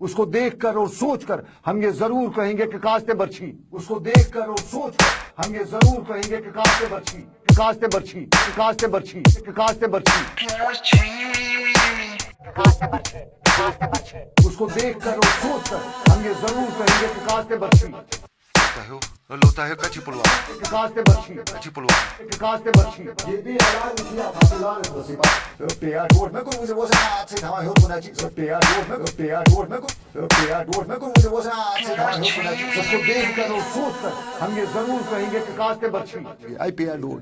उसको देखकर और सोचकर हम ये जरूर कहेंगे कि कास्ते बर्छी। उसको देखकर और सोचकर हम ये जरूर कहेंगे कि कास्ते बर्छी, कास्ते बर्छी, कास्ते बर्छी, कास्ते बर्छी, कास्ते बर्छी। उसको देखकर और सोचकर हम ये जरूर कहेंगे कि कास्ते बर्छी। लोता है कच्ची पुलवा, कास्ते बर्छी, कच्ची पुलवा, कास्ते बर्छी। ये भी यार मुझे फासिलान है सिपा पेया डोर में को मुझे वो से आज से धावा हो पुना जी पेया डोर में को पेया डोर में को पेया डोर में को मुझे वो से आज से धावा हो पुना जी। उसको देखकर और सोचकर हम ये जरूर कहेंगे कि कास्ते बर्छी। आई पेया डोर